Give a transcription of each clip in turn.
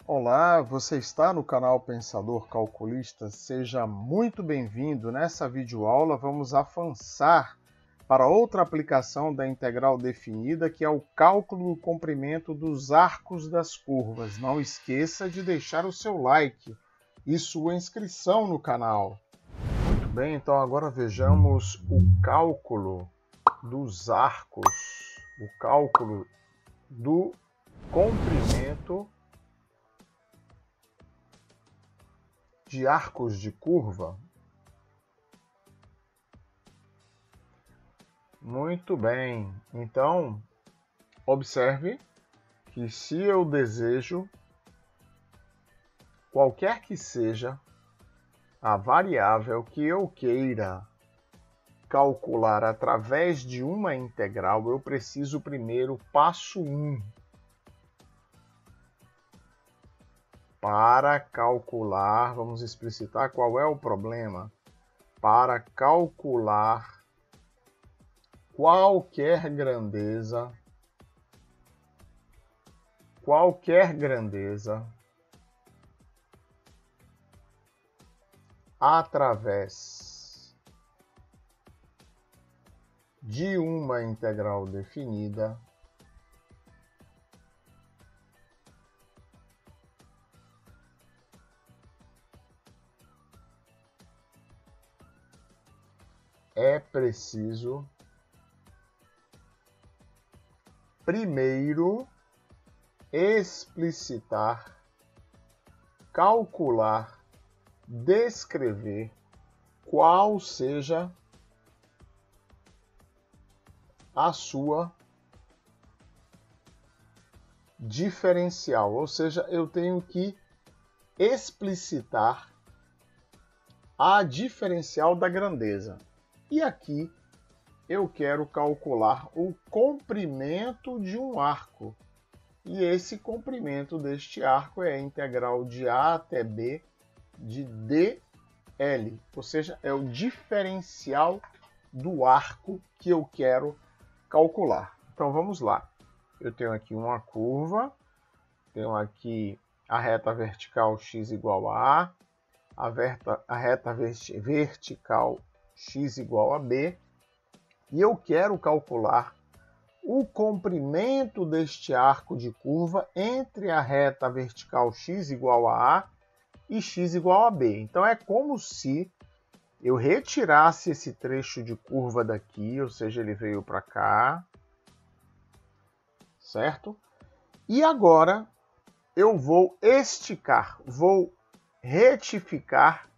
Olá, você está no canal Pensador Calculista? Seja muito bem-vindo. Nessa videoaula vamos avançar para outra aplicação da integral definida, que é o cálculo do comprimento dos arcos das curvas. Não esqueça de deixar o seu like e sua inscrição no canal. Muito bem, então agora vejamos o cálculo dos arcos, o cálculo do comprimento de arcos de curva. Muito bem, então observe que se eu desejo, qualquer que seja a variável que eu queira calcular através de uma integral, eu preciso primeiro, passo 1, para calcular, vamos explicitar qual é o problema, para calcular qualquer grandeza através de uma integral definida, é preciso primeiro explicitar, calcular, descrever qual seja a sua diferencial, ou seja, eu tenho que explicitar a diferencial da grandeza. E aqui eu quero calcular o comprimento de um arco. E esse comprimento deste arco é a integral de A até B de dl, ou seja, é o diferencial do arco que eu quero calcular. Então vamos lá. Eu tenho aqui uma curva, tenho aqui a reta vertical x igual a reta vertical x igual a b, e eu quero calcular o comprimento deste arco de curva entre a reta vertical x igual a e x igual a b. Então é como se eu retirasse esse trecho de curva daqui, ou seja, ele veio para cá, certo? E agora eu vou esticar, vou retificar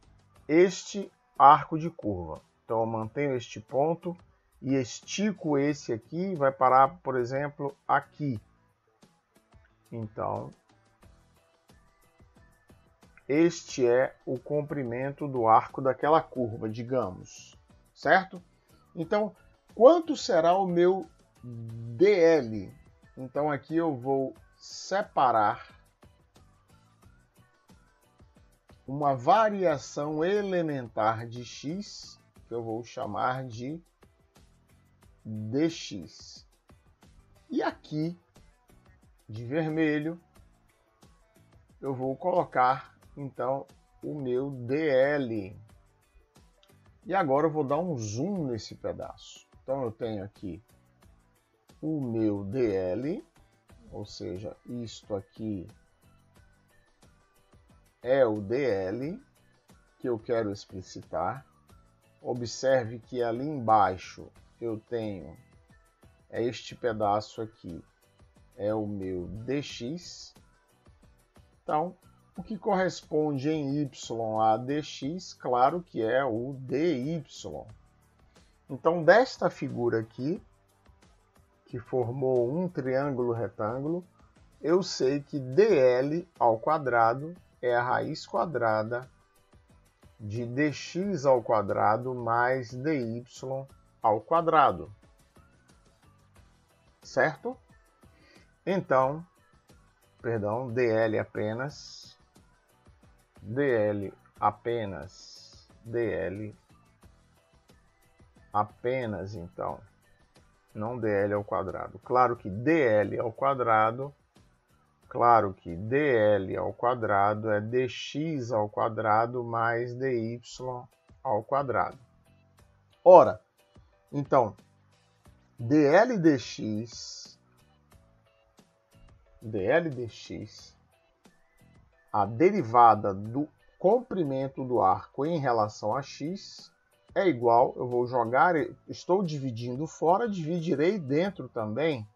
este arco de curva. Então eu mantenho este ponto e estico esse aqui, vai parar, por exemplo, aqui. Então, este é o comprimento do arco daquela curva, digamos, certo? Então, quanto será o meu dl? Então, aqui eu vou separar uma variação elementar de x, que eu vou chamar de dx. E aqui, de vermelho, eu vou colocar, então, o meu dl. E agora eu vou dar um zoom nesse pedaço. Então, eu tenho aqui o meu dl, ou seja, isto aqui é o dl que eu quero explicitar. Observe que ali embaixo eu tenho este pedaço aqui, é o meu dx. Então, o que corresponde em y a dx, claro que é o dy. Então, desta figura aqui, que formou um triângulo retângulo, eu sei que dl ao quadrado é a raiz quadrada de dx ao quadrado mais dy ao quadrado, certo? Então, dl apenas, então, não dl ao quadrado. Claro que dl ao quadrado Claro que dl ao quadrado é dx ao quadrado mais dy ao quadrado. Ora, então, dl dx, a derivada do comprimento do arco em relação a x é igual, eu vou jogar, estou dividindo fora, dividirei dentro também.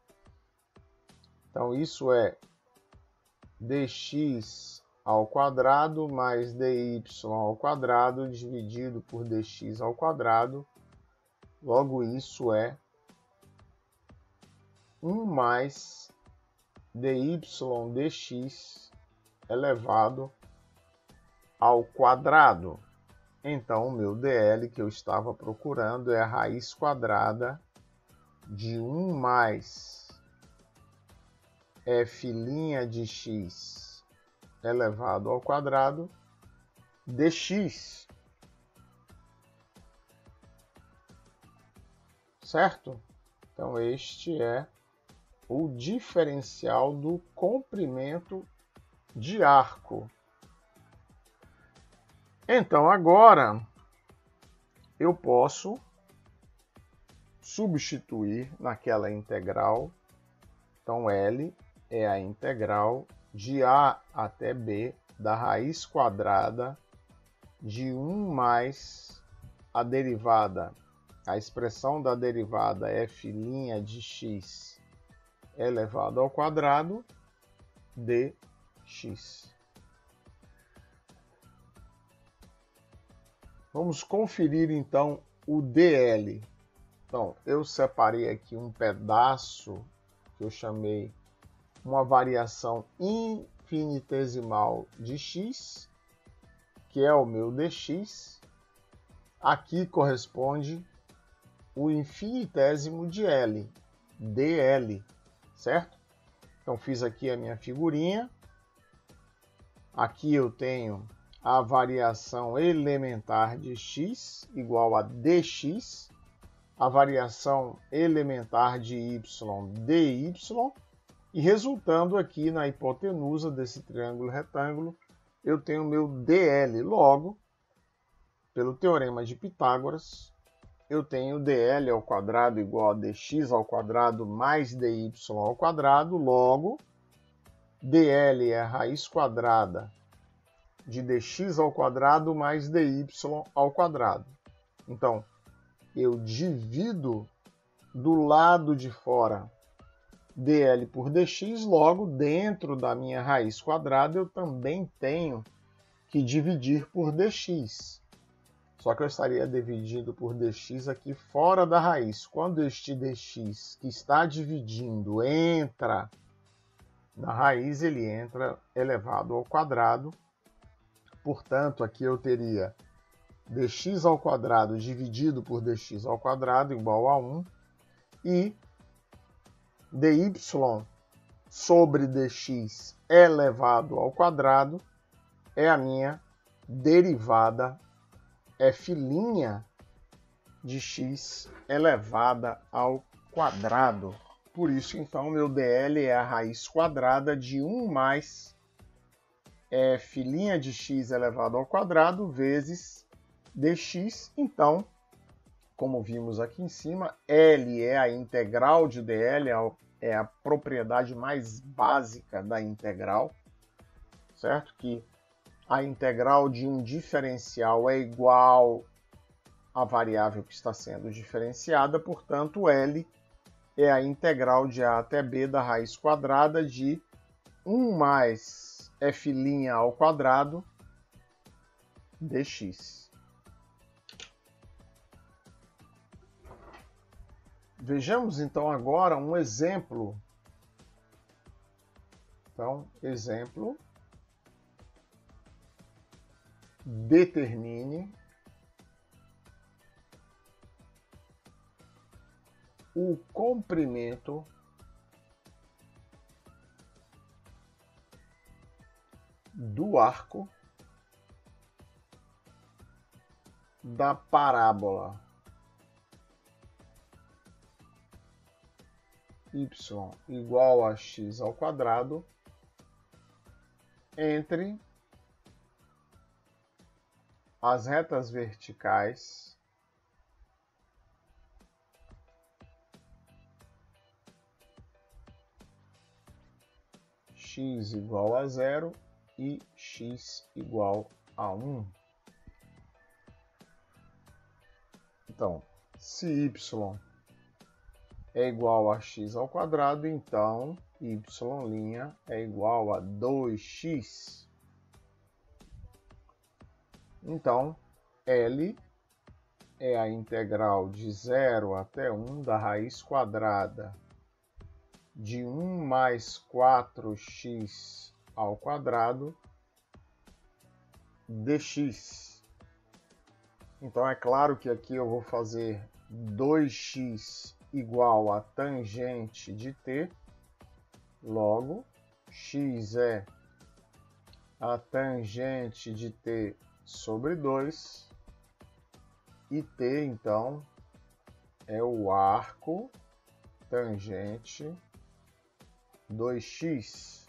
Então, isso é dx ao quadrado mais dy ao quadrado dividido por dx ao quadrado. Logo, isso é 1 mais dy dx elevado ao quadrado. Então, o meu dl que eu estava procurando é a raiz quadrada de 1 mais f' de x elevado ao quadrado dx. Certo? Então, este é o diferencial do comprimento de arco. Então, agora, eu posso substituir naquela integral. Então, L é a integral de A até B da raiz quadrada de 1 mais a derivada, a expressão da derivada f' de x elevado ao quadrado dx. Vamos conferir então o dl. Então, eu separei aqui um pedaço que eu chamei uma variação infinitesimal de x, que é o meu dx. Aqui corresponde o infinitésimo de L, dl, certo? Então, fiz aqui a minha figurinha. Aqui eu tenho a variação elementar de x igual a dx, a variação elementar de y, dy, e resultando aqui na hipotenusa desse triângulo retângulo, eu tenho o meu dl. Logo, pelo teorema de Pitágoras, eu tenho dl ao quadrado igual a dx ao quadrado mais dy ao quadrado. Logo, dl é a raiz quadrada de dx ao quadrado mais dy ao quadrado. Então, eu divido do lado de fora dl por dx, logo, dentro da minha raiz quadrada, eu também tenho que dividir por dx. Só que eu estaria dividindo por dx aqui fora da raiz. Quando este dx que está dividindo entra na raiz, ele entra elevado ao quadrado. Portanto, aqui eu teria dx ao quadrado dividido por dx ao quadrado igual a 1. E dy sobre dx elevado ao quadrado é a minha derivada f' de x elevada ao quadrado. Por isso, então, meu dl é a raiz quadrada de 1 mais f' de x elevado ao quadrado vezes dx. Então, como vimos aqui em cima, L é a integral de dl, é a propriedade mais básica da integral, certo? Que a integral de um diferencial é igual à variável que está sendo diferenciada, portanto, L é a integral de A até B da raiz quadrada de 1 mais f' ao quadrado dx. Vejamos então agora um exemplo. Então, exemplo. Determine o comprimento do arco da parábola y igual a x ao quadrado entre as retas verticais x igual a 0 e x igual a 1. Então, se y é igual a x ao quadrado, então y' é igual a 2x. Então, L é a integral de 0 até 1 da raiz quadrada de 1 mais 4x ao quadrado dx. Então, é claro que aqui eu vou fazer 2x igual a tangente de t, logo, x é a tangente de t sobre 2, e t, então, é o arco tangente 2x.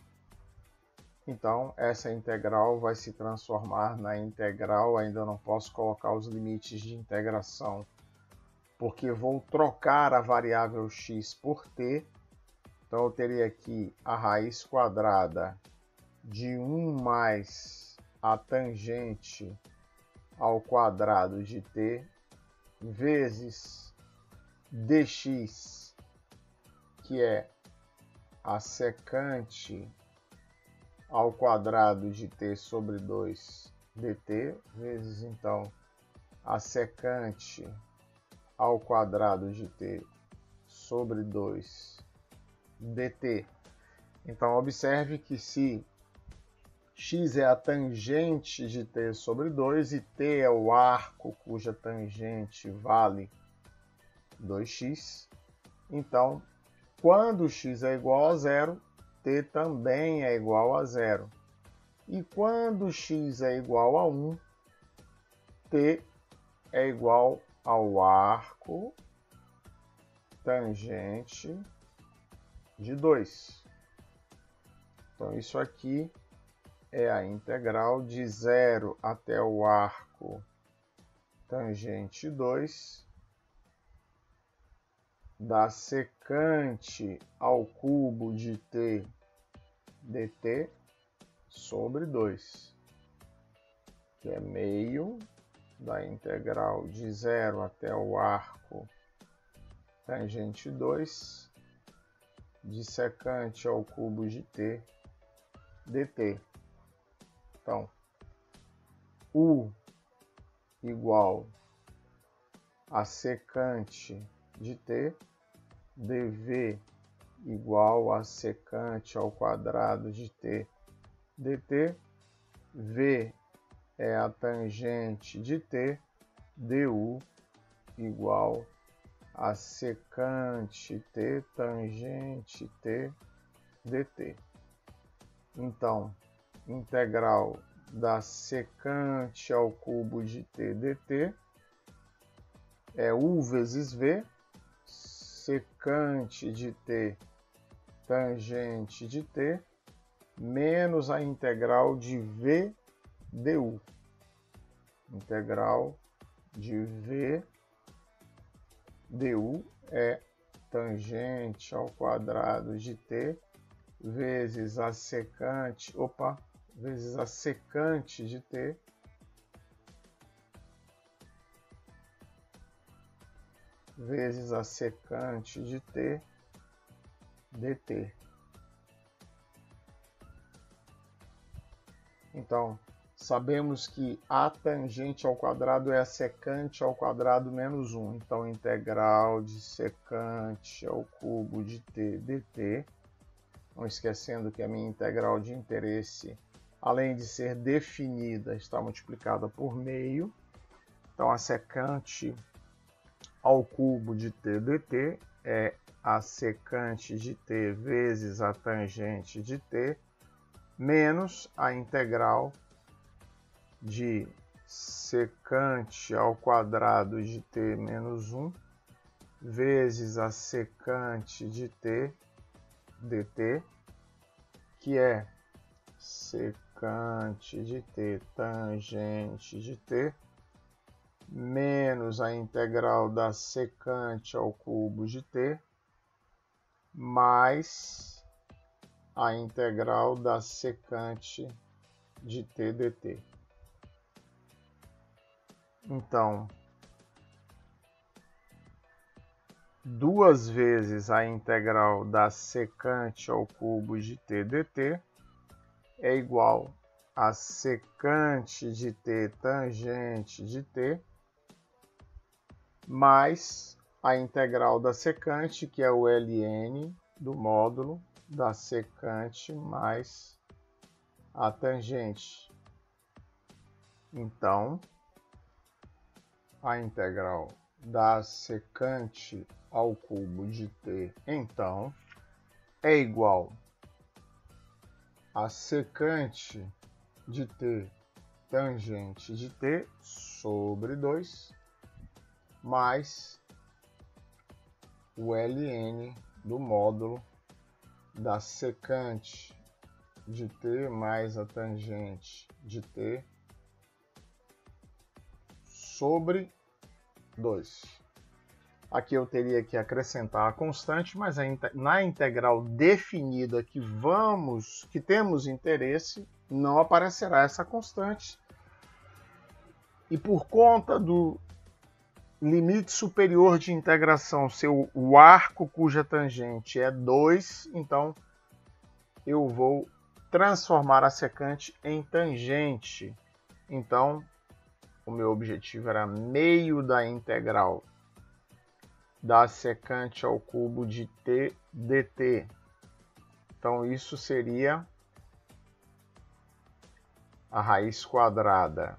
Então, essa integral vai se transformar na integral, ainda não posso colocar os limites de integração, porque vou trocar a variável x por t. Então, eu teria aqui a raiz quadrada de 1 mais a tangente ao quadrado de t vezes dx, que é a secante ao quadrado de t sobre 2 dt, vezes, então, a secante ao quadrado de t sobre 2 dt. Então, observe que se x é a tangente de t sobre 2 e t é o arco cuja tangente vale 2x, então, quando x é igual a 0, t também é igual a 0. E quando x é igual a 1, t é igual ao arco tangente de 2. Então, isso aqui é a integral de 0 até o arco tangente 2 da secante ao cubo de t dt sobre 2, que é meio da integral de 0 até o arco tangente 2 de secante ao cubo de t dt. Então, U igual a secante de t, dv igual a secante ao quadrado de t dt, v é a tangente de t, du igual a secante t tangente t dt. Então, integral da secante ao cubo de t dt é u vezes v, secante de t tangente de t, menos a integral de v du. Integral de v du é tangente ao quadrado de t vezes a secante, vezes a secante de t vezes a secante de t dt. Então, sabemos que a tangente ao quadrado é a secante ao quadrado menos 1. Então, integral de secante ao cubo de t dt. Não esquecendo que a minha integral de interesse, além de ser definida, está multiplicada por meio. Então, a secante ao cubo de t dt é a secante de t vezes a tangente de t, menos a integral de secante ao quadrado de t menos 1 vezes a secante de t dt, que é secante secante de t tangente de t menos a integral da secante ao cubo de t mais a integral da secante de t dt. Então, 2 vezes a integral da secante ao cubo de t dt é igual a secante de t tangente de t mais a integral da secante, que é o ln do módulo da secante mais a tangente. Então, a integral da secante ao cubo de t, então, é igual a secante de t tangente de t sobre 2 mais o ln do módulo da secante de t mais a tangente de t sobre 2. Aqui eu teria que acrescentar a constante, mas na integral definida que temos interesse, não aparecerá essa constante. E por conta do limite superior de integração ser o arco cuja tangente é 2, então eu vou transformar a secante em tangente. Então, o meu objetivo era meio da integral da secante ao cubo de t dt. Então, isso seria a raiz quadrada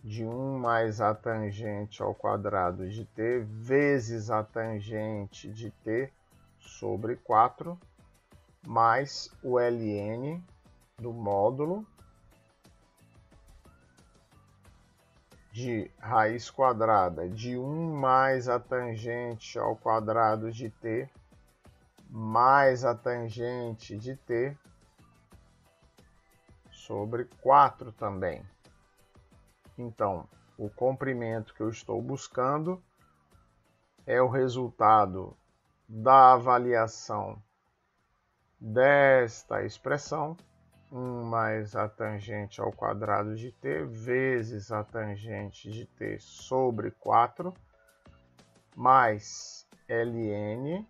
de 1 mais a tangente ao quadrado de t vezes a tangente de t sobre 4 mais o ln do módulo de raiz quadrada de 1 mais a tangente ao quadrado de t mais a tangente de t sobre 4 também. Então, o comprimento que eu estou buscando é o resultado da avaliação desta expressão, 1 mais a tangente ao quadrado de t vezes a tangente de t sobre 4, mais ln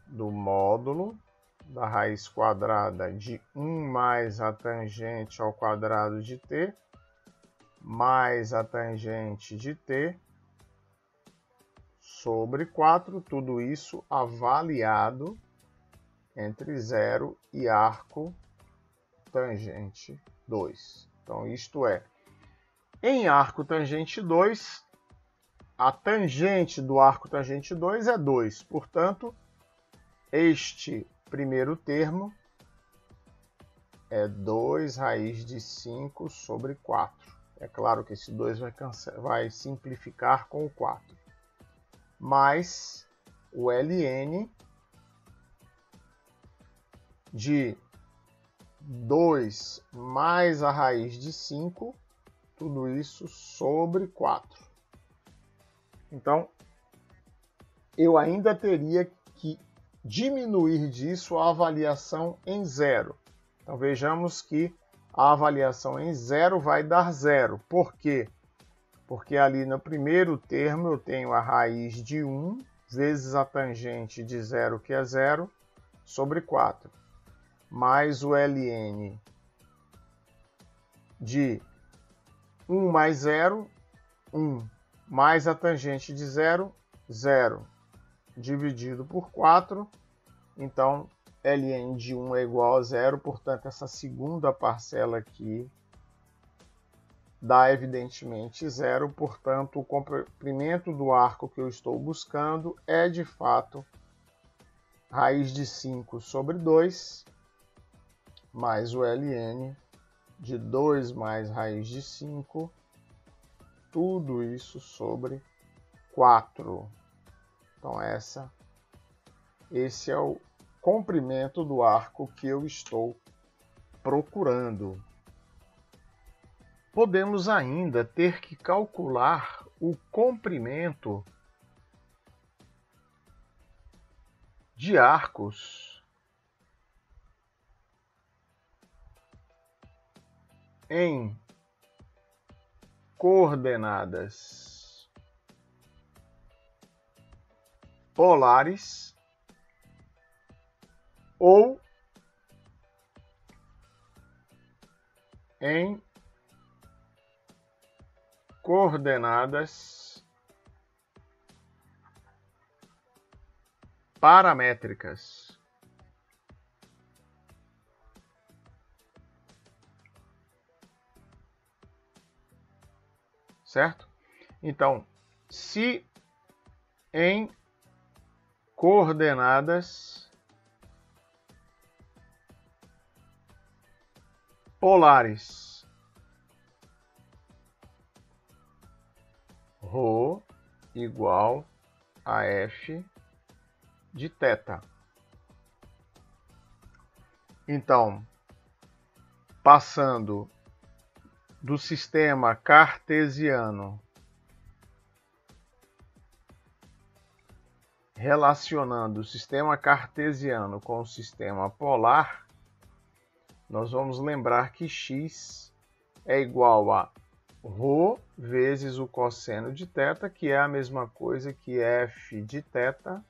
do módulo da raiz quadrada de 1 mais a tangente ao quadrado de t, mais a tangente de t sobre 4, tudo isso avaliado entre 0 e arco tangente 2. Então, isto é, em arco tangente 2, a tangente do arco tangente 2 é 2. Portanto, este primeiro termo é 2 raiz de 5 sobre 4. É claro que esse 2 vai simplificar com o 4. Mais o ln de 2 mais a raiz de 5, tudo isso sobre 4. Então, eu ainda teria que diminuir disso a avaliação em 0. Então, vejamos que a avaliação em 0 vai dar 0. Por quê? Porque ali no primeiro termo eu tenho a raiz de 1 vezes a tangente de 0, que é 0, sobre 4. Mais o ln de 1 mais 0, 1, mais a tangente de 0, 0, dividido por 4. Então, ln de 1 é igual a 0, portanto, essa segunda parcela aqui dá evidentemente 0, portanto, o comprimento do arco que eu estou buscando é, de fato, raiz de 5 sobre 2, mais o ln de 2 mais raiz de 5, tudo isso sobre 4. Então, esse é o comprimento do arco que eu estou procurando. Podemos ainda ter que calcular o comprimento de arcos em coordenadas polares ou em coordenadas paramétricas. Certo? Então, se em coordenadas polares, ρ igual a F de θ. Então, passando do sistema cartesiano, relacionando o sistema cartesiano com o sistema polar, nós vamos lembrar que x é igual a ρ vezes o cosseno de θ, que é a mesma coisa que f de θ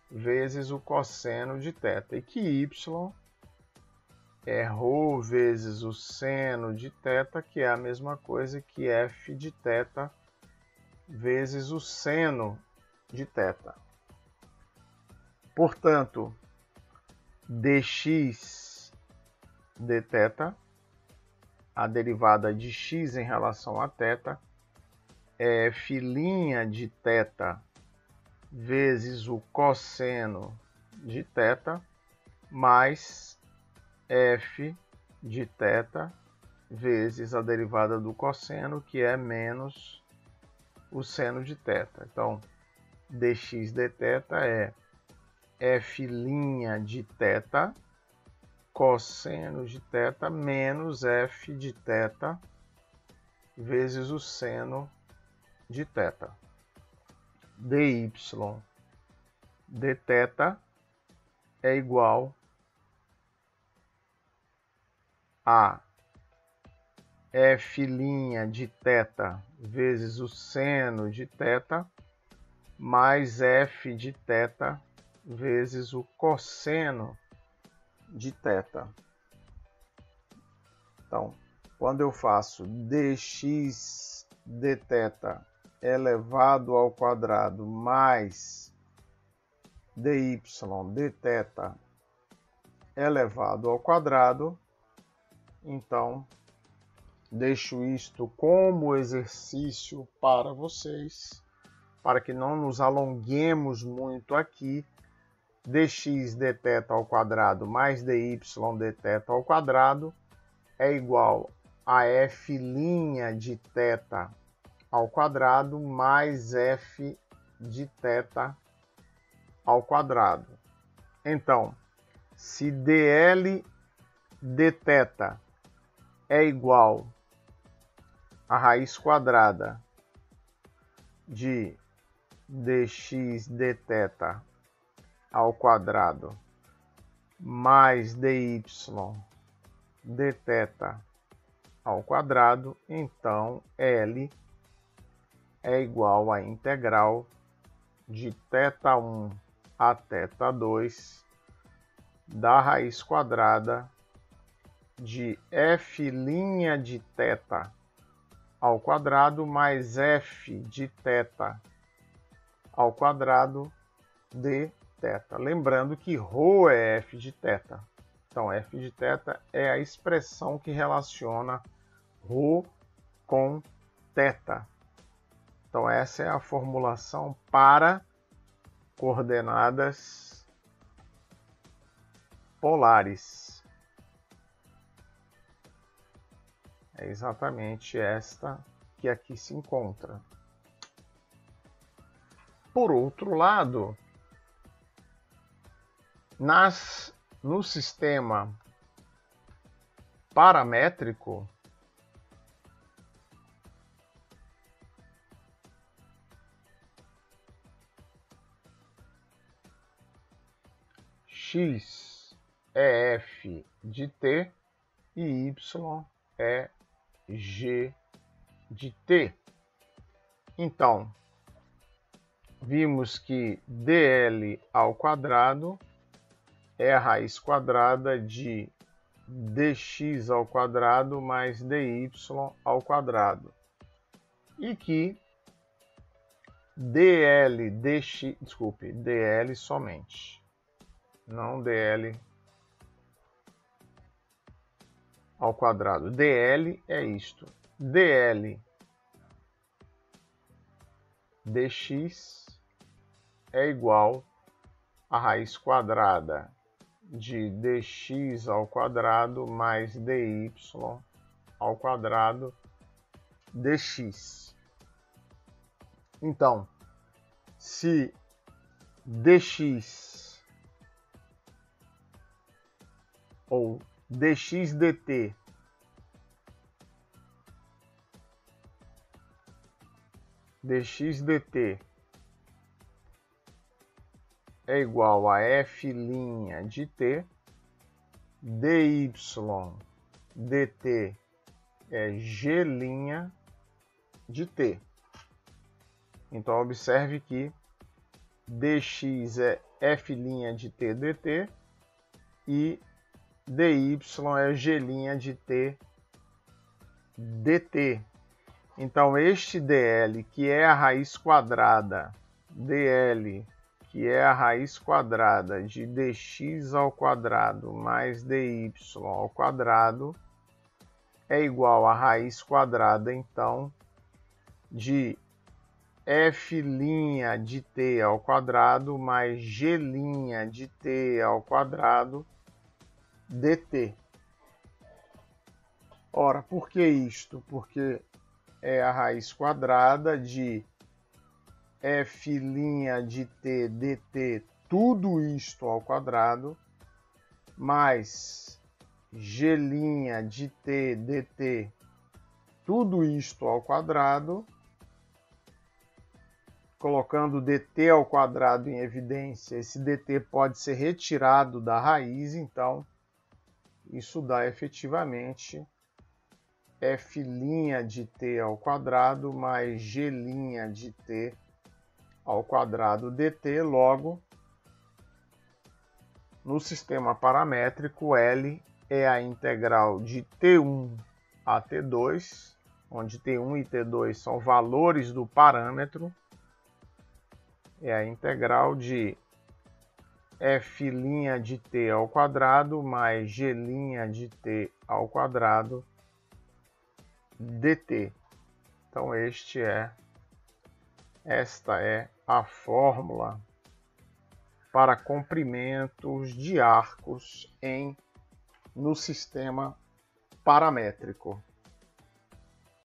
vezes o cosseno de θ, e que y é ρ vezes o seno de θ, que é a mesma coisa que f de θ vezes o seno de θ. Portanto, dx dθ, a derivada de x em relação a θ, é f' de θ vezes o cosseno de θ, mais f de θ vezes a derivada do cosseno, que é menos o seno de θ. Então, dx dθ é f' de θ cosseno de θ menos f de θ vezes o seno de θ. dy dθ é igual a f' de θ vezes o seno de θ mais f de θ vezes o cosseno de θ. Então, quando eu faço dx dθ elevado ao quadrado mais dy dθ elevado ao quadrado, então deixo isto como exercício para vocês, para que não nos alonguemos muito aqui. Dx dθ ao quadrado mais dy dθ ao quadrado é igual a f' de θ ao quadrado mais f de θ ao quadrado. Então, se dl dθ é igual a raiz quadrada de dx dθ ao quadrado mais dy dθ ao quadrado, então L é igual à integral de θ1 a θ2 da raiz quadrada de f' de θ ao quadrado mais f de θ ao quadrado de θ. Lembrando que ρ é f de θ. Então, f de θ é a expressão que relaciona ρ com θ. Então, essa é a formulação para coordenadas polares. É exatamente esta que aqui se encontra. Por outro lado, no sistema paramétrico, x é f de t e y é g de t. Então, vimos que dl ao quadrado é a raiz quadrada de dx ao quadrado mais dy ao quadrado. E que dl somente, não dl ao quadrado. dl é isto. dl dx é igual a raiz quadrada de dx ao quadrado mais dy ao quadrado dx. Então, se dx ou dx dt é igual a f' de t, dy dt é g' de t. Então, observe que dx é f' de t dt e dy é g' de t dt. Então, este dl, que é a raiz quadrada, que é a raiz quadrada de dx ao quadrado mais dy ao quadrado, é igual a raiz quadrada, então, de f' de t ao quadrado mais g' de t ao quadrado dt. Ora, por que isto? Porque é a raiz quadrada de f' de t dt, tudo isto ao quadrado, mais g' de t dt, tudo isto ao quadrado, colocando dt ao quadrado em evidência. Esse dt pode ser retirado da raiz, então isso dá efetivamente f' de t ao quadrado mais g' de t ao quadrado dt. Logo, no sistema paramétrico, L é a integral de T1 a T2, onde T1 e T2 são valores do parâmetro. É a integral de f' de t ao quadrado mais g' de t ao quadrado dt. Então, esta é a fórmula para comprimentos de arcos no sistema paramétrico.